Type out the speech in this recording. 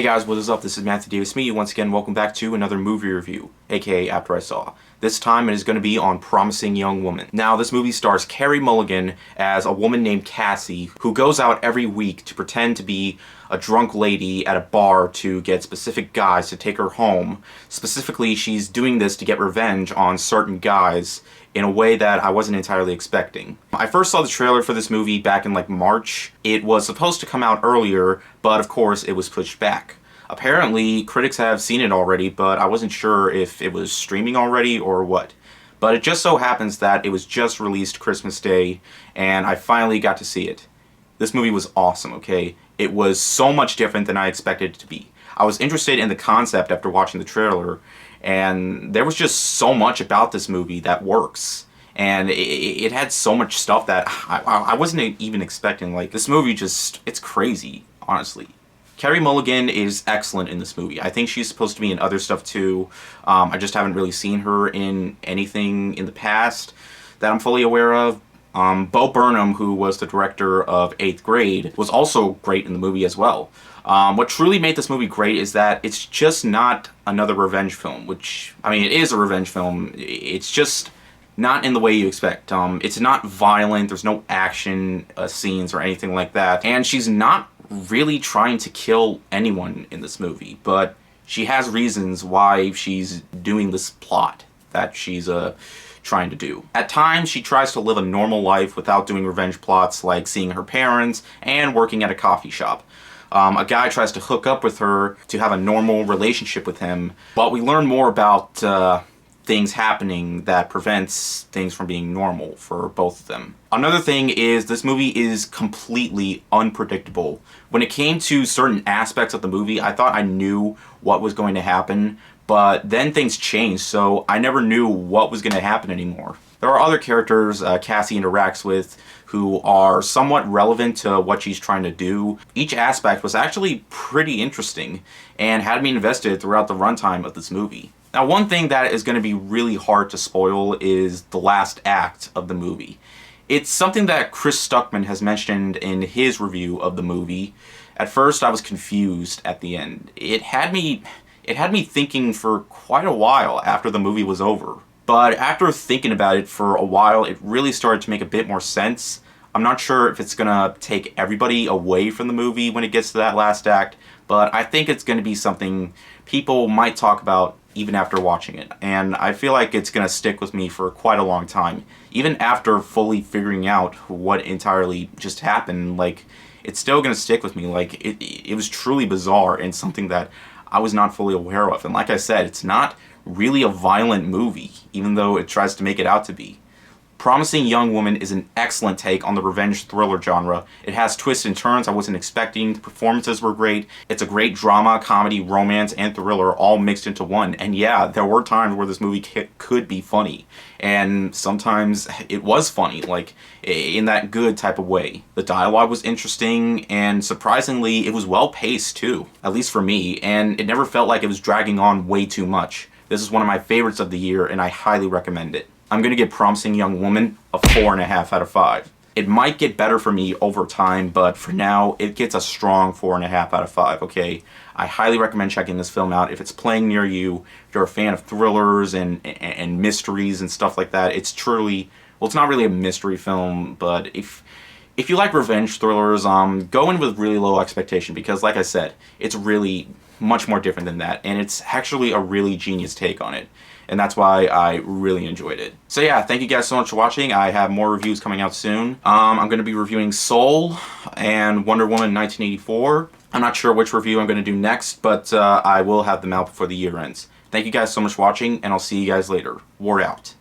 guys, what is up? This is Matthew Davis Me. Once again, welcome back to another movie review, aka After I Saw. This time it is going to be on Promising Young Woman. Now, this movie stars Carey Mulligan as a woman named Cassie who goes out every week to pretend to be a drunk lady at a bar to get specific guys to take her home. Specifically, she's doing this to get revenge on certain guys in a way that I wasn't entirely expecting. I first saw the trailer for this movie back in March. It was supposed to come out earlier, but of course it was pushed back. Apparently, critics have seen it already, but I wasn't sure if it was streaming already or what. But it just so happens that it was just released Christmas Day, and I finally got to see it. This movie was awesome, okay? It was so much different than I expected it to be. I was interested in the concept after watching the trailer, and there was just so much about this movie that works. And it had so much stuff that I wasn't even expecting. Like, this movie just, it's crazy, honestly. Carey Mulligan is excellent in this movie. I think she's supposed to be in other stuff too. I just haven't really seen her in anything in the past that I'm fully aware of. Bo Burnham, who was the director of 8th Grade, was also great in the movie as well. What truly made this movie great is that it's just not another revenge film, which, I mean, it is a revenge film. It's just not in the way you expect. It's not violent, there's no action scenes or anything like that, and she's not really trying to kill anyone in this movie, but she has reasons why she's doing this plot that she's trying to do. At times, she tries to live a normal life without doing revenge plots like seeing her parents and working at a coffee shop. A guy tries to hook up with her to have a normal relationship with him, but we learn more about things happening that prevents things from being normal for both of them. Another thing is this movie is completely unpredictable. When it came to certain aspects of the movie, I thought I knew what was going to happen, but then things changed, so I never knew what was going to happen anymore. There are other characters Cassie interacts with who are somewhat relevant to what she's trying to do. Each aspect was actually pretty interesting and had me invested throughout the runtime of this movie. Now, one thing that is going to be really hard to spoil is the last act of the movie. It's something that Chris Stuckman has mentioned in his review of the movie. At first, I was confused at the end. It had me thinking for quite a while after the movie was over. But after thinking about it for a while, it really started to make a bit more sense. I'm not sure if it's gonna take everybody away from the movie when it gets to that last act, but I think it's gonna be something people might talk about even after watching it. And I feel like it's gonna stick with me for quite a long time. Even after fully figuring out what entirely just happened, like, it's still gonna stick with me. Like, it was truly bizarre and something that I was not fully aware of. And like I said, it's not really a violent movie, even though it tries to make it out to be. Promising Young Woman is an excellent take on the revenge thriller genre. It has twists and turns I wasn't expecting, the performances were great, it's a great drama, comedy, romance, and thriller all mixed into one. And yeah, there were times where this movie could be funny, and sometimes it was funny, like in that good type of way. The dialogue was interesting, and surprisingly, it was well paced too, at least for me, and it never felt like it was dragging on way too much. This is one of my favorites of the year, and I highly recommend it. I'm going to give Promising Young Woman a 4.5 out of 5. It might get better for me over time, but for now, it gets a strong 4.5 out of 5, okay? I highly recommend checking this film out. If it's playing near you, if you're a fan of thrillers and mysteries and stuff like that, it's truly, well, it's not really a mystery film, but if you like revenge thrillers, go in with really low expectation, because like I said, it's really much more different than that, and it's actually a really genius take on it. And that's why I really enjoyed it. So yeah, thank you guys so much for watching. I have more reviews coming out soon. I'm going to be reviewing Soul and Wonder Woman 1984. I'm not sure which review I'm going to do next, but I will have them out before the year ends. Thank you guys so much for watching, and I'll see you guys later. Ward out.